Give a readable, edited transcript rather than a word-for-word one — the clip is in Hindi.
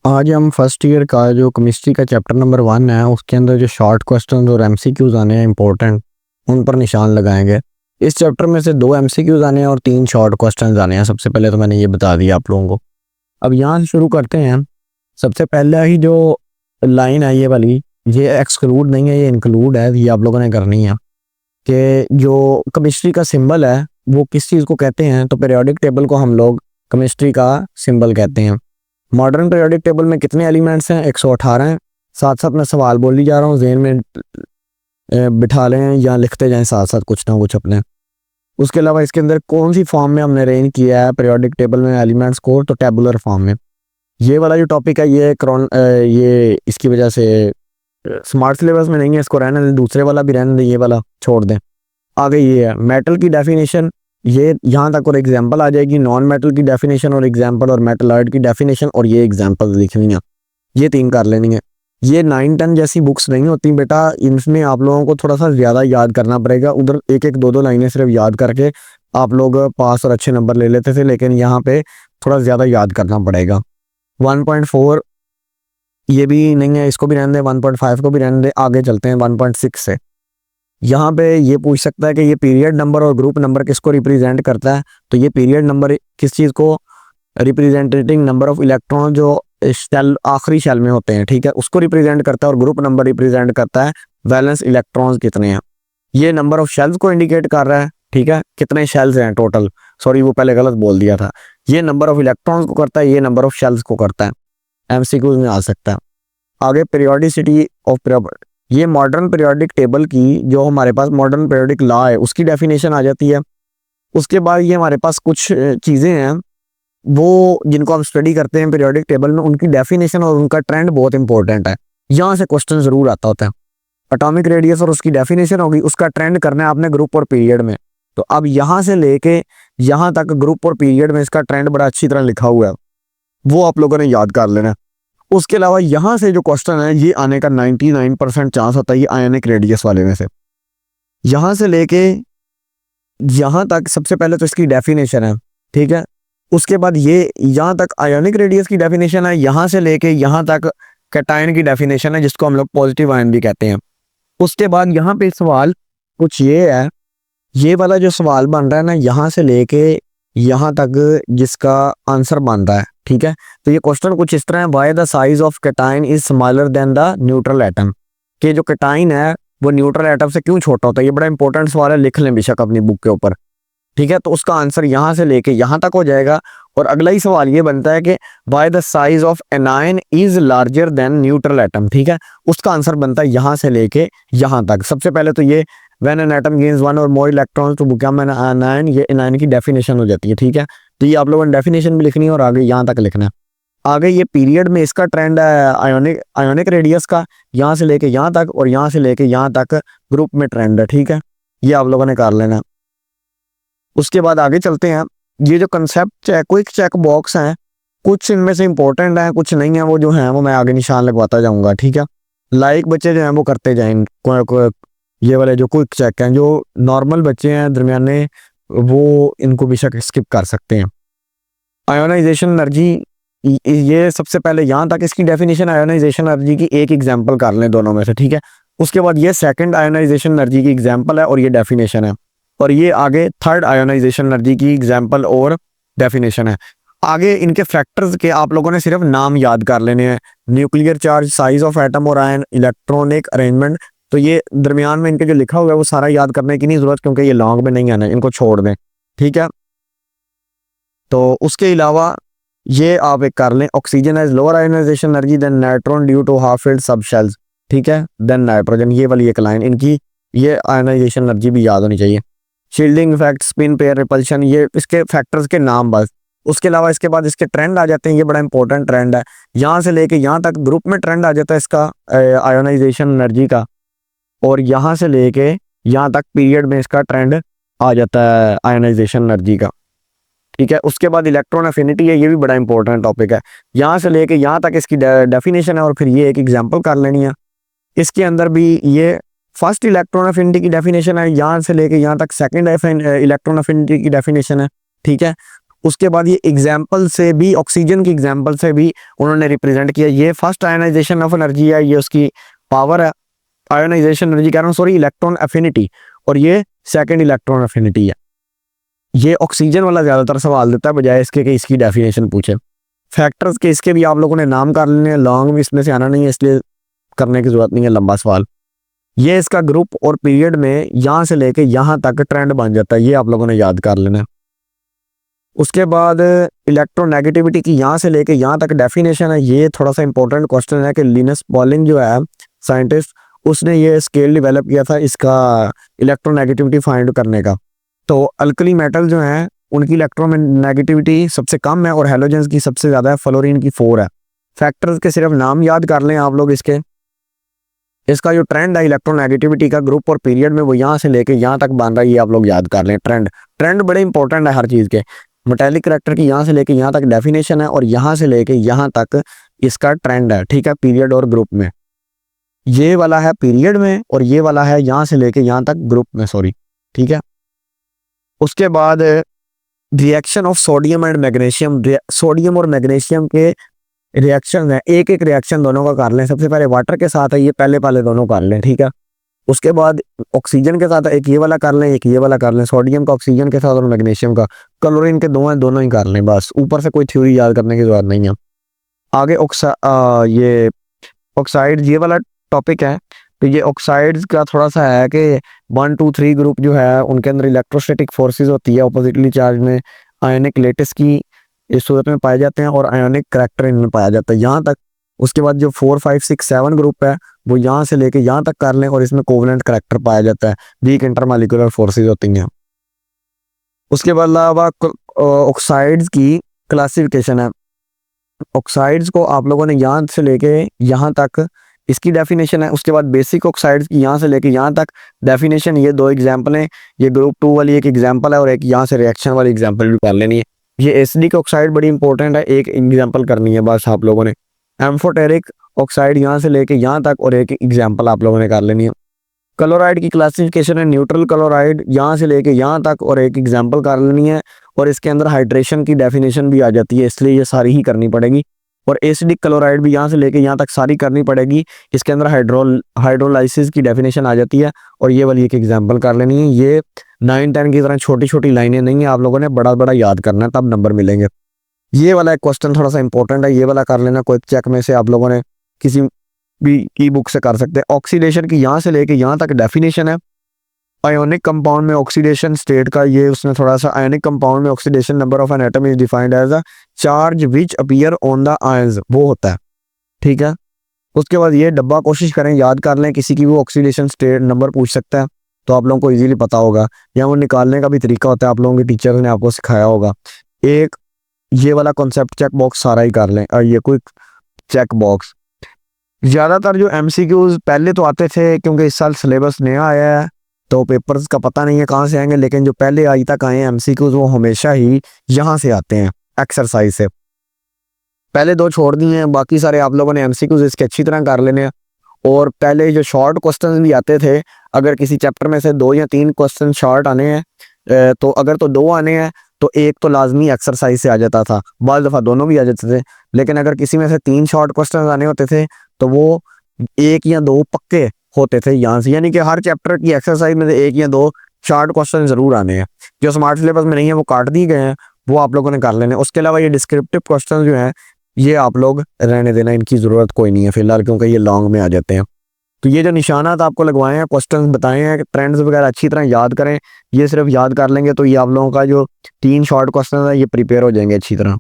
आज हम फर्स्ट ईयर का जो केमिस्ट्री का चैप्टर नंबर 1 है उसके अंदर जो शॉर्ट क्वेश्चन और एमसीक्यूज आने हैं इंपॉर्टेंट, उन पर निशान लगाएंगे। इस चैप्टर में से 2 एमसीक्यूज आने हैं और 3 शॉर्ट क्वेश्चन आने हैं। सबसे पहले तो मैंने ये बता दिया आप लोगों को। अब यहाँ से शुरू करते हैं। सबसे पहला ही जो लाइन है ये वाली, ये एक्सक्लूड नहीं है, ये इंक्लूड है। ये आप लोगों ने करनी है कि जो केमिस्ट्री का सिंबल है वो किस चीज़ को कहते हैं। तो पीरियोडिक टेबल को हम लोग केमिस्ट्री का सिंबल कहते हैं। मॉडर्न पीरियोडिक टेबल में कितने एलिमेंट्स हैं? 118 हैं। साथ साथ मैं सवाल बोल ही जा रहा हूँ, ज़हन में बिठा लें या लिखते जाएं साथ साथ कुछ ना कुछ अपने। उसके अलावा इसके अंदर कौन सी फॉर्म में हमने अरेंज किया है पीरियोडिक टेबल में एलिमेंट्स को? तो टेबुलर फॉर्म में। ये वाला जो टॉपिक है ये इसकी वजह से स्मार्ट सिलेबस में नहीं है, इसको रहने दें। दूसरे वाला भी रहने दें, ये वाला छोड़ दें। आगे ये है मेटल की डेफिनेशन, ये यहाँ तक और एग्जांपल आ जाएगी। नॉन मेटल की डेफिनेशन और एग्जांपल, और मेटलॉइड की डेफिनेशन और ये एग्जांपल लिखनी है। ये 3 कर लेनी है। ये 9-10 जैसी बुक्स नहीं होती बेटा, इनमें आप लोगों को थोड़ा सा ज़्यादा याद करना पड़ेगा। उधर 1-1, 2-2 लाइनें सिर्फ याद करके आप लोग पास और अच्छे नंबर ले लेते थे, लेकिन यहाँ पे थोड़ा ज़्यादा याद करना पड़ेगा। 1.4 ये भी नहीं है, इसको भी रहने दें। 1.5 को भी रहने दें। आगे चलते हैं 1.6 से। यहाँ पे ये पूछ सकता है कि ये पीरियड नंबर और ग्रुप नंबर किसको रिप्रेजेंट करता है। तो ये पीरियड नंबर किस चीज़ को रिप्रेजेंटेटिंग नंबर ऑफ इलेक्ट्रॉन जो शेल आखिरी शेल में होते हैं, ठीक है, उसको रिप्रेजेंट करता है। और ग्रुप नंबर रिप्रेजेंट करता है वैलेंस इलेक्ट्रॉन्स कितने हैं। ये नंबर ऑफ शेल्स को इंडिकेट कर रहा है, ठीक है, कितने शेल्स हैं टोटल। सॉरी, वो पहले गलत बोल दिया था। ये नंबर ऑफ इलेक्ट्रॉन्स को करता है, ये नंबर ऑफ शेल्स को करता है। एमसीक्यूज में आ सकता है। आगे पीरियोडिसिटी ऑफ ये मॉडर्न पीरियोडिक टेबल की जो हमारे पास मॉडर्न पीरियोडिक लॉ है उसकी डेफिनेशन आ जाती है। उसके बाद ये हमारे पास कुछ चीज़ें हैं वो जिनको हम स्टडी करते हैं पीरियोडिक टेबल में, उनकी डेफिनेशन और उनका ट्रेंड बहुत इंपॉर्टेंट है। यहाँ से क्वेश्चन ज़रूर आता होता है। एटॉमिक रेडियस और उसकी डेफिनेशन होगी, उसका ट्रेंड करना है आपने ग्रुप और पीरियड में। तो अब यहाँ से लेके यहाँ तक ग्रुप और पीरियड में इसका ट्रेंड बड़ा अच्छी तरह लिखा हुआ है, वो आप लोगों ने याद कर लेना है। उसके अलावा यहाँ से जो क्वेश्चन है ये आने का 99% चांस होता है, ये आयनिक रेडियस वाले में से। यहाँ से लेके यहाँ तक सबसे पहले तो इसकी डेफिनेशन है, ठीक है। उसके बाद ये यहाँ तक आयनिक रेडियस की डेफिनेशन है। यहाँ से लेके यहाँ तक कैटायन की डेफिनेशन है, जिसको हम लोग पॉजिटिव आयन भी कहते हैं। उसके बाद यहाँ पे सवाल कुछ ये है, ये वाला जो सवाल बन रहा है ना, यहाँ से लेके यहाँ तक जिसका आंसर बन रहा है, ठीक है। तो ये क्वेश्चन कुछ इस तरह है, why the size of cation is smaller than the neutral atom. कि जो कैटायन है वो न्यूट्रल एटम से क्यों छोटा होता है। ये बड़ा इंपॉर्टेंट सवाल है, लिख लें बेशक अपनी बुक के ऊपर, ठीक है। तो उसका आंसर यहाँ से लेके यहाँ तक हो जाएगा। और अगला ही सवाल ये बनता है कि why the size of anion is larger than neutral atom, ठीक है। उसका आंसर बनता है यहाँ से लेके यहाँ तक। सबसे पहले तो ये when an atom gains 1 or more electrons to become an anion, ये एनायन की डेफिनेशन हो जाती है, ठीक है। तो ये आप लोगों ने डेफिनेशन भी लिखनी है और आगे यहाँ तक लिखना है। आगे ये पीरियड में इसका ट्रेंड है आयोनिक रेडियस का, यहाँ से लेके यहाँ तक और यहाँ से लेके यहाँ तक ग्रुप में ट्रेंड है, ठीक है। ये आप लोगों ने कर लेना। उसके बाद आगे चलते हैं। ये जो कंसेप्ट है, क्विक चेक बॉक्स हैं, कुछ इनमें से इंपॉर्टेंट हैं, कुछ नहीं है। वो जो है वो मैं आगे निशान लगवाता जाऊंगा, ठीक है। लाइक बच्चे जो हैं वो करते जाएं। ये वाले जो क्विक चेक हैं, जो नॉर्मल बच्चे हैं दरमियाने, वो इनको बेशक स्किप कर सकते हैं। आयोनाइजेशन एनर्जी, ये सबसे पहले यहाँ तक इसकी डेफिनेशन आयोनाइजेशन एनर्जी की एक एग्जांपल कर लें दोनों में से, ठीक है। उसके बाद ये सेकंड आयोनाइजेशन एनर्जी की एग्जांपल है और ये डेफिनेशन है। और ये आगे थर्ड आयोनाइजेशन एनर्जी की एग्जांपल और डेफिनेशन है। आगे इनके फैक्टर्स के आप लोगों ने सिर्फ नाम याद कर लेने हैं। Nuclear charge, size of atom और आयन, इलेक्ट्रॉनिक अरेंजमेंट। तो ये दरमियान में इनके जो लिखा हुआ है वो सारा याद करने की नहीं जरूरत, क्योंकि ये लॉन्ग में नहीं आना, इनको छोड़ दें, ठीक है। तो उसके अलावा ये आप एक कर लें, oxygen has lower ionization energy than nitrogen due to half filled sub shells, ठीक है, देन नाइट्रोजन। ये वाली एक लाइन इनकी, ये आयोनाइजेशन एनर्जी भी याद होनी चाहिए। Shielding effect, spin pair, repulsion, ये इसके फैक्टर्स के नाम बस। उसके अलावा इसके बाद इसके ट्रेंड आ जाते हैं। ये बड़ा इंपॉर्टेंट ट्रेंड है, यहाँ से लेके यहाँ तक ग्रुप में ट्रेंड आ जाता है इसका आयोनाइजेशन एनर्जी का। और यहाँ से लेके यहाँ तक पीरियड में इसका ट्रेंड आ जाता है आयोनाइजेशन एनर्जी का, ठीक है। उसके बाद इलेक्ट्रॉन एफिनिटी है, ये भी बड़ा इंपॉर्टेंट टॉपिक है। यहाँ से लेके यहाँ तक इसकी डेफिनेशन है और फिर ये एक एग्जांपल कर लेनी है। इसके अंदर भी ये फर्स्ट इलेक्ट्रॉन एफिनिटी की डेफिनेशन है, यहाँ से लेके यहाँ तक सेकंड इलेक्ट्रॉन एफिनिटी की डेफिनेशन है, ठीक है। उसके बाद ये एग्जाम्पल से भी, ऑक्सीजन की एग्जाम्पल से भी उन्होंने रिप्रेजेंट किया। ये फर्स्ट आयोनाइजेशन ऑफ एनर्जी है, ये उसकी पावर है, आयोनाइजेशन एनर्जी कह रहा हूँ सॉरी, इलेक्ट्रॉन एफिनिटी, और ये सेकंड इलेक्ट्रॉन एफिनिटी है। ये ऑक्सीजन वाला ज़्यादातर सवाल देता है बजाय इसके कि इसकी डेफिनेशन पूछे। फैक्टर्स के इसके भी आप लोगों ने नाम कर लेने हैं, लॉन्ग में इसमें से आना नहीं है इसलिए करने की जरूरत नहीं है लंबा सवाल। ये इसका ग्रुप और पीरियड में यहाँ से लेके यहाँ तक ट्रेंड बन जाता है, ये आप लोगों ने याद कर लेना है। उसके बाद इलेक्ट्रोनेगेटिविटी की यहाँ से लेके यहाँ तक डेफिनेशन है। ये थोड़ा सा इंपॉर्टेंट क्वेश्चन है कि लिनस पॉलिंग जो है साइंटिस्ट, उसने ये स्केल डेवलप किया था इसका इलेक्ट्रोनेगेटिविटी फाइंड करने का। तो अल्कली मेटल जो है उनकी इलेक्ट्रोनेगेटिविटी सबसे कम है और हैलोजेंस की सबसे ज़्यादा है, फ्लोरीन की 4 है। फैक्टर्स के सिर्फ नाम याद कर लें आप लोग इसके। इसका जो ट्रेंड है इलेक्ट्रोनेगेटिविटी का ग्रुप और पीरियड में, वो यहाँ से लेके यहाँ तक बन रहा है, ये आप लोग याद कर लें। ट्रेंड बड़े इंपॉर्टेंट है हर चीज़ के। मेटालिक करैक्टर की यहाँ से लेके यहाँ तक डेफिनेशन है और यहाँ से लेके यहाँ तक इसका ट्रेंड है, ठीक है, पीरियड और ग्रुप में। ये वाला है पीरियड में और ये वाला है यहाँ से लेके यहाँ तक ग्रुप में, सॉरी, ठीक है। उसके बाद reaction of sodium and magnesium, sodium और मैग्नीशियम के रिएक्शन है, एक एक रिएक्शन दोनों का कर लें। सबसे पहले वाटर के साथ है ये, पहले दोनों कर लें, ठीक है। उसके बाद ऑक्सीजन के साथ एक ये वाला कर लें, एक ये वाला कर लें, सोडियम का ऑक्सीजन के साथ और मैग्नीशियम का, क्लोरीन के दोनों ही कर लें, बस। ऊपर से कोई थ्योरी याद करने की जरूरत नहीं है। आगे ये ऑक्साइड, ये वाला टॉपिक है। तो ये ऑक्साइड्स का थोड़ा सा है कि 1 2 3 ग्रुप जो है उनके अंदर इलेक्ट्रोस्टैटिक फोर्सेस होती है, ऑपोजिटली चार्ज में आयनिक लेटिस की इस सूरत में पाए जाते हैं और आयनिक करैक्टर इनमें पाया जाता है यहाँ तक। उसके बाद जो 4 5 6 7 ग्रुप है वो यहाँ से लेके यहाँ तक कर लें और इसमें कोवलेंट करैक्टर पाया जाता है, वीक इंटरमॉलिक्यूलर फोर्सेस होती हैं। उसके बाद अलावा ऑक्साइड्स की क्लासिफिकेशन है। ऑक्साइड्स को आप लोगों ने यहाँ से लेके यहाँ तक इसकी डेफिनेशन है। उसके बाद बेसिक ऑक्साइड्स की यहाँ से लेके यहाँ तक डेफिनेशन, ये 2 एग्जाम्पल हैं, ये ग्रुप 2 वाली एक एग्जाम्पल है और एक यहाँ से रिएक्शन वाली एग्जाम्पल भी कर लेनी है। ये एसिडिक ऑक्साइड बड़ी इंपॉर्टेंट है, एक एग्जाम्पल करनी है बस आप लोगों ने। एम्फोटेरिक ऑक्साइड यहाँ से लेके यहाँ तक और एक एग्जाम्पल आप लोगों ने कर लेनी है। क्लोराइड की क्लासिफिकेशन है न्यूट्रल क्लोराइड, यहाँ से लेके यहाँ तक और एक एग्जाम्पल कर लेनी है और इसके अंदर हाइड्रेशन की डेफिनेशन भी आ जाती है, इसलिए ये सारी ही करनी पड़ेगी। और एसिडिक क्लोराइड भी यहाँ से लेके यहाँ तक सारी करनी पड़ेगी, इसके अंदर हाइड्रोलाइसिस की डेफिनेशन आ जाती है और ये वाली एक एग्जाम्पल कर लेनी है। ये 9 10 की तरह छोटी छोटी लाइनें नहीं है, आप लोगों ने बड़ा बड़ा याद करना है तब नंबर मिलेंगे। ये वाला एक क्वेश्चन थोड़ा सा इंपॉर्टेंट है, ये वाला कर लेना, कोई चेक में से आप लोगों ने किसी भी की बुक से कर सकते हैं। ऑक्सीडेशन की यहाँ से लेके यहाँ तक डेफिनेशन है। आयोनिक कंपाउंड में ऑक्सीडेशन स्टेट का ये उसने थोड़ा सा, आयोनिक कंपाउंड में oxidation number of an atom is defined as a charge which appear on the ions, वो होता है, ठीक है। उसके बाद ये डब्बा कोशिश करें याद कर लें, किसी की वो ऑक्सीडेशन स्टेट नंबर पूछ सकता है तो आप लोगों को इजीली पता होगा, या वो निकालने का भी तरीका होता है, आप लोगों के टीचर ने आपको सिखाया होगा। एक ये वाला कॉन्सेप्ट चेक बॉक्स सारा ही कर लें और ये कोई चेक बॉक्स। ज़्यादातर जो MCQs पहले तो आते थे, क्योंकि इस साल सिलेबस नया आया है तो पेपर्स का पता नहीं है कहाँ से आएंगे, लेकिन जो पहले आज तक आए हैं MCQs वो हमेशा ही यहाँ से आते हैं, एक्सरसाइज से। पहले 2 छोड़ दिए हैं, बाकी सारे आप लोगों ने MCQs इसके अच्छी तरह कर लेने हैं। और पहले जो शॉर्ट क्वेश्चन भी आते थे, अगर किसी चैप्टर में से 2 या 3 क्वेश्चन शॉर्ट आने हैं तो अगर तो 2 आने हैं तो एक तो लाजमी एक्सरसाइज से आ जाता था, बाज़ दफ़ा दोनों भी आ जाते थे। लेकिन अगर किसी में से 3 शॉर्ट क्वेश्चन आने होते थे तो वो 1 या 2 पक्के होते थे यहाँ से, यानी कि हर चैप्टर की एक्सरसाइज में से 1 या 2 शॉर्ट क्वेश्चन जरूर आने हैं। जो स्मार्ट सिलेबस में नहीं है वो काट दिए गए हैं, वो आप लोगों ने कर लेने। उसके अलावा ये डिस्क्रिप्टिव क्वेश्चन जो हैं ये आप लोग रहने देना, इनकी ज़रूरत कोई नहीं है फिलहाल, क्योंकि ये लॉन्ग में आ जाते हैं। तो ये जो निशानात आपको लगवाए हैं, क्वेश्चन बताए हैं, ट्रेंड्स वगैरह अच्छी तरह याद करें। ये सिर्फ याद कर लेंगे तो ये आप लोगों का जो 3 शॉर्ट क्वेश्चन है ये प्रिपेयर हो जाएंगे अच्छी तरह।